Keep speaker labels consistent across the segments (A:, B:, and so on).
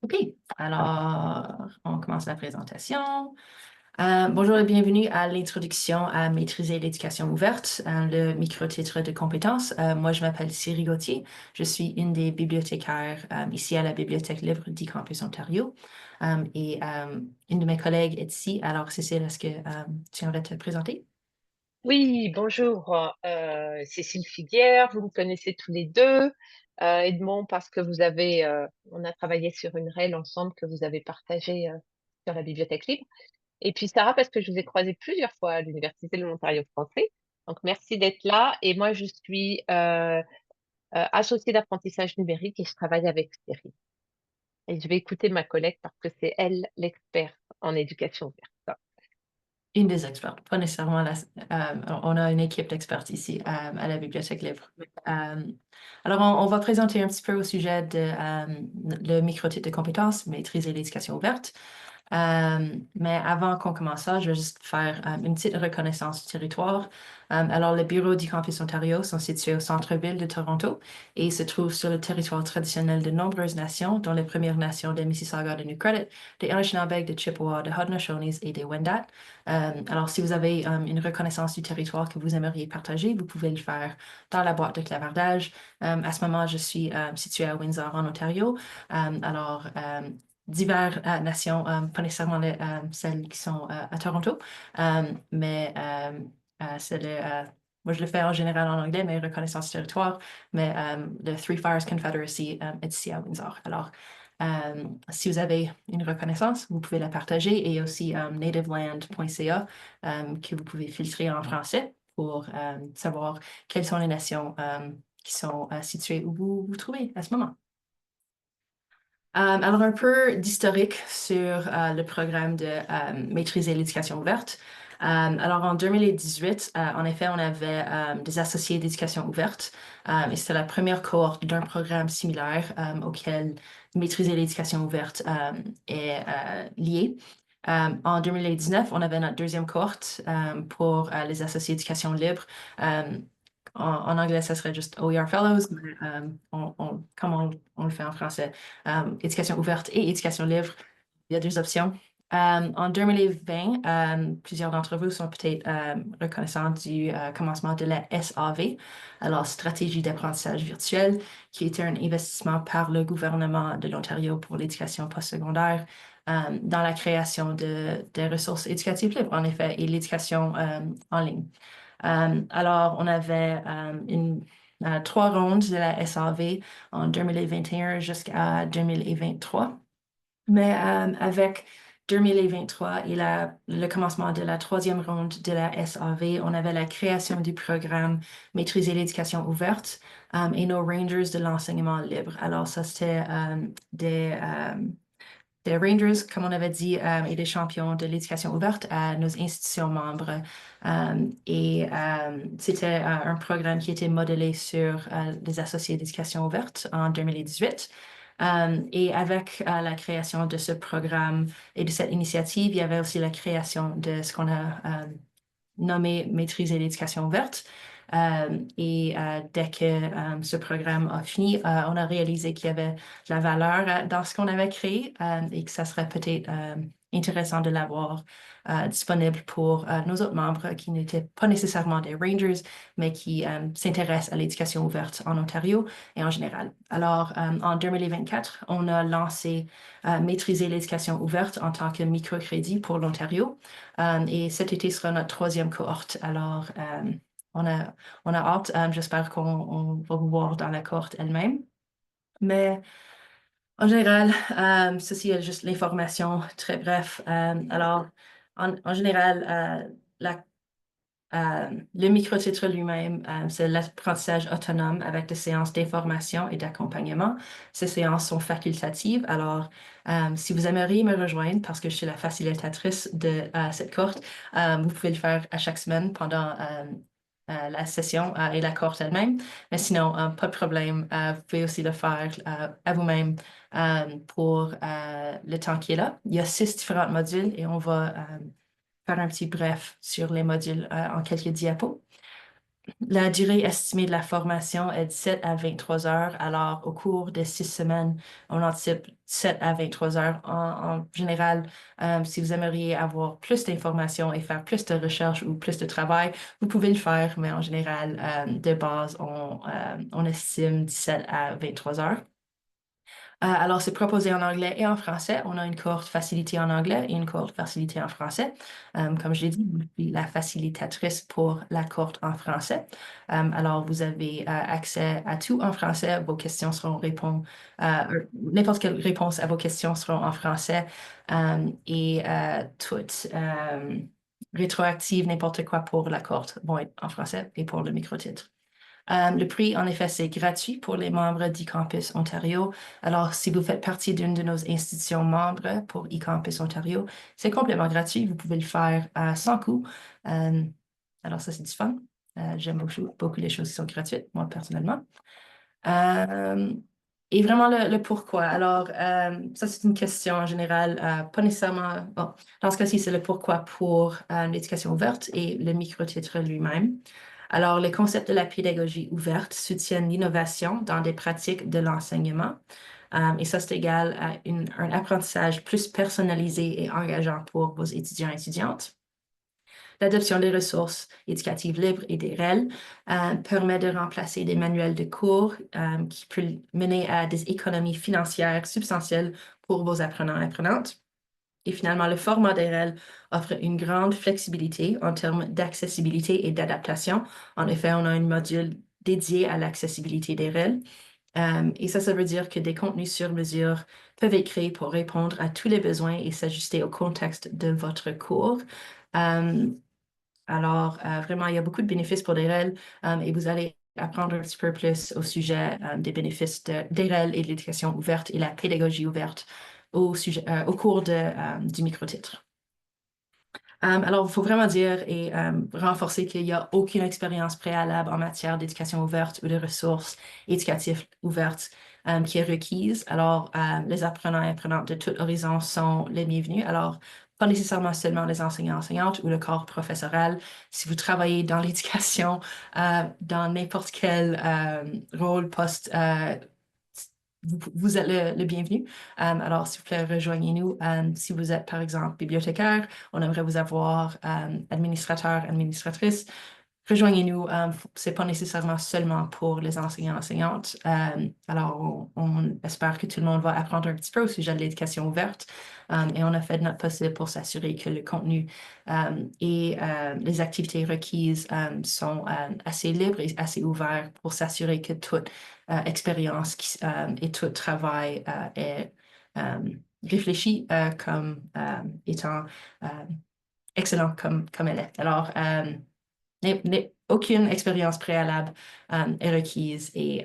A: OK, alors on commence la présentation. Bonjour et bienvenue à l'introduction à Maîtriser l'éducation ouverte, le micro-titre de compétences. Moi, je m'appelle Siri Gauthier. Je suis une des bibliothécaires ici à la Bibliothèque libre du Campus Ontario. Une de mes collègues est ici. Alors, Cécile, est-ce que tu aimerais te présenter?
B: Oui, bonjour, Cécile Figuière, vous me connaissez tous les deux. Edmond, parce que on a travaillé sur une REL ensemble que vous avez partagée sur la Bibliothèque libre. Et puis Sarah, parce que je vous ai croisé plusieurs fois à l'Université de l'Ontario français. Donc merci d'être là. Et moi, je suis associée d'apprentissage numérique et je travaille avec Siri. Et je vais écouter ma collègue parce que c'est elle l'experte en éducation ouverte.
A: Une des expertes, pas nécessairement on a une équipe d'experts ici à la Bibliothèque libre. Euh, alors, on va présenter un petit peu au sujet de le micro-titre de compétences, maîtriser l'éducation ouverte. Mais avant qu'on commence ça, je vais juste faire une petite reconnaissance du territoire. Alors, les bureaux du Campus Ontario sont situés au centre-ville de Toronto et se trouvent sur le territoire traditionnel de nombreuses nations, dont les Premières Nations de Mississauga de New Credit, des Anishinaabe, de Chippewa, de Haudenosaunee et des Wendat. Alors, si vous avez une reconnaissance du territoire que vous aimeriez partager, vous pouvez le faire dans la boîte de clavardage. À ce moment, je suis située à Windsor, en Ontario. Diverses nations, pas nécessairement celles qui sont à Toronto, mais moi je le fais en général en anglais, mais reconnaissance du territoire, mais le Three Fires Confederacy est ici à Windsor. Alors, si vous avez une reconnaissance, vous pouvez la partager et il y a aussi nativeland.ca que vous pouvez filtrer en français pour savoir quelles sont les nations qui sont situées où vous vous trouvez à ce moment. Alors, un peu d'historique sur le programme de maîtriser l'éducation ouverte. Alors, en 2018, en effet, on avait des associés d'éducation ouverte et c'était la première cohorte d'un programme similaire auquel maîtriser l'éducation ouverte est lié. En 2019, on avait notre deuxième cohorte pour les associés d'éducation libre. Euh, en anglais, ça serait juste OER Fellows, mais comme on le fait en français, éducation ouverte et éducation libre. Il y a deux options. En 2020, plusieurs d'entre vous sont peut-être reconnaissants du commencement de la SAV, alors Stratégie d'apprentissage virtuel, qui était un investissement par le gouvernement de l'Ontario pour l'éducation postsecondaire dans la création des ressources éducatives libres, en effet, et l'éducation en ligne. Alors, on avait trois rondes de la SAV en 2021 jusqu'à 2023. Mais avec 2023 et le commencement de la troisième ronde de la SAV, on avait la création du programme Maîtriser l'éducation ouverte et nos Rangers de l'enseignement libre. Alors, ça, c'était des Rangers, comme on avait dit, et des champions de l'éducation ouverte à nos institutions membres. C'était un programme qui était modélé sur les associés d'éducation ouverte en 2018. Et avec la création de ce programme et de cette initiative, il y avait aussi la création de ce qu'on a nommé Maîtriser l'éducation ouverte. Dès que ce programme a fini, on a réalisé qu'il y avait de la valeur dans ce qu'on avait créé et que ça serait peut-être intéressant de l'avoir disponible pour nos autres membres qui n'étaient pas nécessairement des Rangers, mais qui s'intéressent à l'éducation ouverte en Ontario et en général. Alors, en 2024, on a lancé Maîtriser l'éducation ouverte en tant que microcrédit pour l'Ontario. Et cet été sera notre troisième cohorte. Alors, on a, on a hâte. J'espère qu'on va vous voir dans la cohorte elle-même. Mais en général, ceci est juste l'information très bref. Alors, en général, le microtitre lui-même, c'est l'apprentissage autonome avec des séances d'information et d'accompagnement. Ces séances sont facultatives. Alors, si vous aimeriez me rejoindre, parce que je suis la facilitatrice de cette cohorte, vous pouvez le faire à chaque semaine pendant la session et la cohorte elle-même. Mais sinon, pas de problème. Vous pouvez aussi le faire à vous-même pour le temps qui est là. Il y a 6 différents modules et on va faire un petit bref sur les modules en quelques diapos. La durée estimée de la formation est de 7 à 23 heures. Alors, au cours de 6 semaines, on anticipe 7 à 23 heures. En général, si vous aimeriez avoir plus d'informations et faire plus de recherches ou plus de travail, vous pouvez le faire, mais en général, de base, on estime 17 à 23 heures. Alors, c'est proposé en anglais et en français. On a une cohorte facilitée en anglais et une cohorte facilitée en français. Comme je l'ai dit, je suis la facilitatrice pour la cohorte en français. Alors, vous avez accès à tout en français. Vos questions seront n'importe quelle réponse à vos questions seront en français et toutes rétroactives, n'importe quoi pour la cohorte vont être en français et pour le microtitre. Le prix, en effet, c'est gratuit pour les membres d'eCampus Ontario. Alors, si vous faites partie d'une de nos institutions membres pour eCampus Ontario, c'est complètement gratuit. Vous pouvez le faire sans coût. Euh, alors, ça, c'est du fun. J'aime beaucoup les choses qui sont gratuites, moi, personnellement. Euh, et vraiment le pourquoi. Alors, ça, c'est une question en général, pas nécessairement. Bon, dans ce cas-ci, c'est le pourquoi pour l'éducation ouverte et le microtitre lui-même. Alors, les concepts de la pédagogie ouverte soutiennent l'innovation dans des pratiques de l'enseignement. Et ça, c'est égal à un apprentissage plus personnalisé et engageant pour vos étudiants et étudiantes. L'adoption des ressources éducatives libres et des REL permet de remplacer des manuels de cours qui peuvent mener à des économies financières substantielles pour vos apprenants et apprenantes. Et finalement, le format des REL offre une grande flexibilité en termes d'accessibilité et d'adaptation. En effet, on a un module dédié à l'accessibilité des REL. Et ça veut dire que des contenus sur mesure peuvent être créés pour répondre à tous les besoins et s'ajuster au contexte de votre cours. Euh, alors, vraiment, il y a beaucoup de bénéfices pour des REL et vous allez apprendre un petit peu plus au sujet des bénéfices des REL et de l'éducation ouverte et la pédagogie ouverte au cours du microtitre. Alors, il faut vraiment dire et renforcer qu'il n'y a aucune expérience préalable en matière d'éducation ouverte ou de ressources éducatives ouvertes qui est requise. Alors, les apprenants et apprenantes de tout horizon sont les bienvenus. Alors, pas nécessairement seulement les enseignants, enseignantes ou le corps professoral. Si vous travaillez dans l'éducation, dans n'importe quel rôle, poste, vous êtes le bienvenu. Alors, s'il vous plaît, rejoignez-nous. Si vous êtes, par exemple, bibliothécaire, on aimerait vous avoir administrateur, administratrice. Rejoignez-nous. C'est pas nécessairement seulement pour les enseignants, enseignantes. Alors, on espère que tout le monde va apprendre un petit peu au sujet de l'éducation ouverte. Et on a fait de notre possible pour s'assurer que le contenu et les activités requises sont assez libres et assez ouverts pour s'assurer que toute expérience et tout travail est réfléchi comme étant excellent comme elle est. Alors, aucune expérience préalable est requise et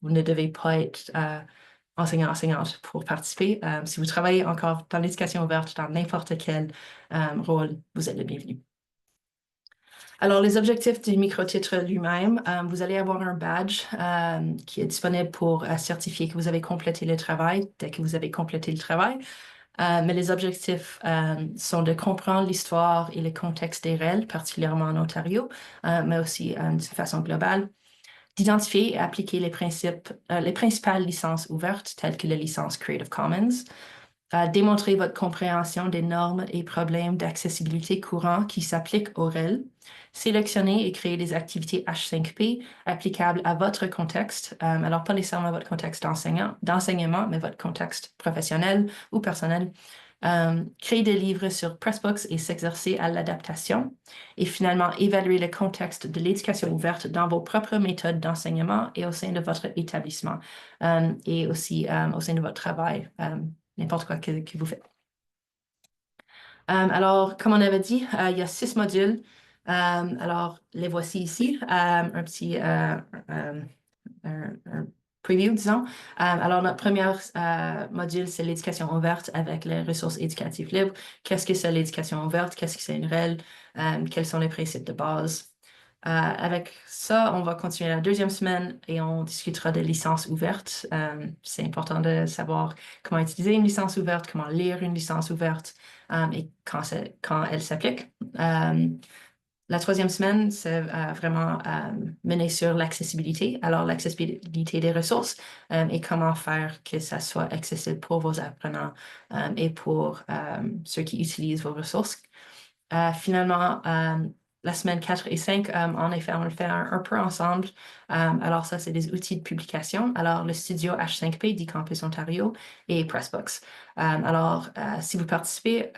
A: vous ne devez pas être enseignant, enseignante pour participer. Si vous travaillez encore dans l'éducation ouverte, dans n'importe quel rôle, vous êtes le bienvenu. Alors, les objectifs du microtitre lui-même, vous allez avoir un badge qui est disponible pour certifier que vous avez complété le travail dès que vous avez complété le travail. Mais les objectifs sont de comprendre l'histoire et le contexte des REL, particulièrement en Ontario, mais aussi de façon globale, d'identifier et appliquer les principales licences ouvertes, telles que la licence Creative Commons, démontrer votre compréhension des normes et problèmes d'accessibilité courants qui s'appliquent au REL, sélectionner et créer des activités H5P applicables à votre contexte, alors pas nécessairement votre contexte d'enseignement, mais votre contexte professionnel ou personnel, créer des livres sur Pressbooks et s'exercer à l'adaptation, et finalement évaluer le contexte de l'éducation ouverte dans vos propres méthodes d'enseignement et au sein de votre établissement, et aussi au sein de votre travail. N'importe quoi que vous faites. Alors, comme on avait dit, il y a 6 modules. Alors, les voici ici. Un petit un preview, disons. Alors, notre premier module, c'est l'éducation ouverte avec les ressources éducatives libres. Qu'est-ce que c'est l'éducation ouverte? Qu'est-ce que c'est une REL? Quels sont les principes de base? Avec ça, on va continuer la deuxième semaine et on discutera des licences ouvertes. C'est important de savoir comment utiliser une licence ouverte, comment lire une licence ouverte et quand elle s'applique. La troisième semaine, c'est vraiment mené sur l'accessibilité. Alors, l'accessibilité des ressources et comment faire que ça soit accessible pour vos apprenants et pour ceux qui utilisent vos ressources. Finalement, la semaine 4 et 5, en effet, on le fait un peu ensemble. Alors, ça, c'est des outils de publication. Alors, le studio H5P d'eCampus Ontario et Pressbooks. Alors, si vous participez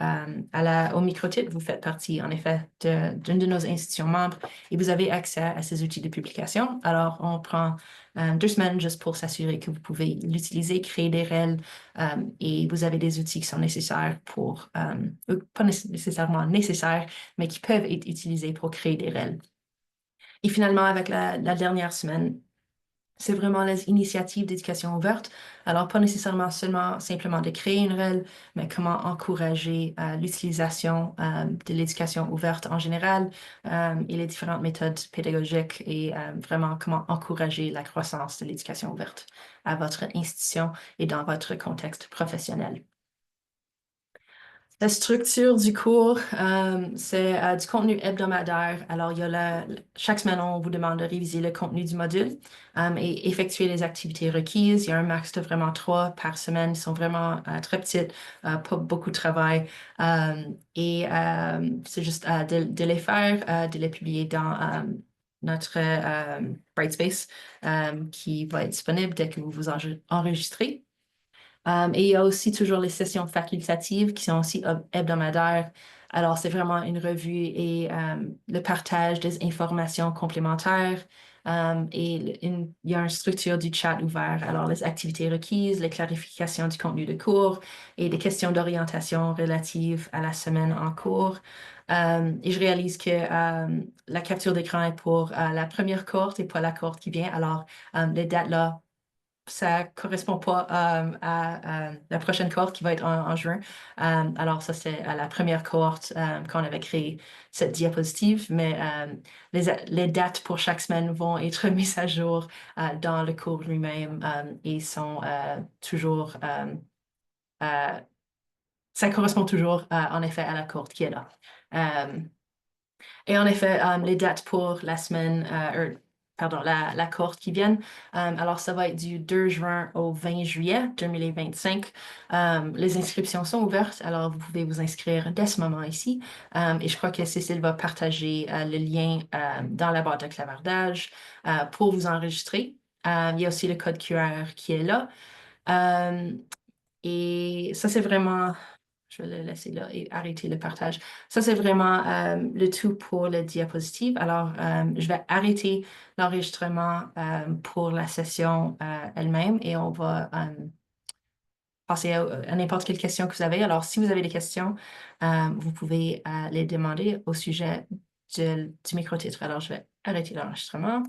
A: au microtitre, vous faites partie, en effet, d'une de nos institutions membres et vous avez accès à ces outils de publication. Alors, on prend 2 semaines juste pour s'assurer que vous pouvez l'utiliser, créer des règles et vous avez des outils qui sont nécessaires pas nécessairement nécessaires, mais qui peuvent être utilisés pour créer des règles. Et finalement, avec la dernière semaine, c'est vraiment les initiatives d'éducation ouverte. Alors, pas nécessairement simplement de créer une règle, mais comment encourager l'utilisation de l'éducation ouverte en général et les différentes méthodes pédagogiques et vraiment comment encourager la croissance de l'éducation ouverte à votre institution et dans votre contexte professionnel. La structure du cours, c'est du contenu hebdomadaire. Alors, chaque semaine, on vous demande de réviser le contenu du module et effectuer les activités requises. Il y a un max de vraiment 3 par semaine. Ils sont vraiment très petites, pas beaucoup de travail. C'est juste de les faire, de les publier dans notre Brightspace qui va être disponible dès que vous vous enregistrez. Et il y a aussi toujours les sessions facultatives qui sont aussi hebdomadaires. Alors, c'est vraiment une revue et le partage des informations complémentaires. Il y a une structure du chat ouvert. Alors, les activités requises, les clarifications du contenu de cours et des questions d'orientation relatives à la semaine en cours. Et je réalise que la capture d'écran est pour la première cohorte et pas la cohorte qui vient. Alors, les dates là ça correspond pas à la prochaine cohorte qui va être en juin. Alors ça, c'est à la première cohorte qu'on avait créé cette diapositive, mais les dates pour chaque semaine vont être mises à jour dans le cours lui-même et sont toujours... ça correspond toujours en effet à la cohorte qui est là. Euh, et en effet, les dates pour la semaine, pardon, la cohorte qui viennent, alors ça va être du 2 juin au 20 juillet 2025. Les inscriptions sont ouvertes, alors vous pouvez vous inscrire dès ce moment ici. Et je crois que Cécile va partager le lien dans la boîte de clavardage pour vous enregistrer. Il y a aussi le code QR qui est là. Euh, et ça, c'est vraiment je vais le laisser là et arrêter le partage. Ça, c'est vraiment le tout pour la diapositive. Alors, je vais arrêter l'enregistrement pour la session elle-même et on va passer à n'importe quelle question que vous avez. Alors, si vous avez des questions, vous pouvez les demander au sujet du micro-titre. Alors, je vais arrêter l'enregistrement.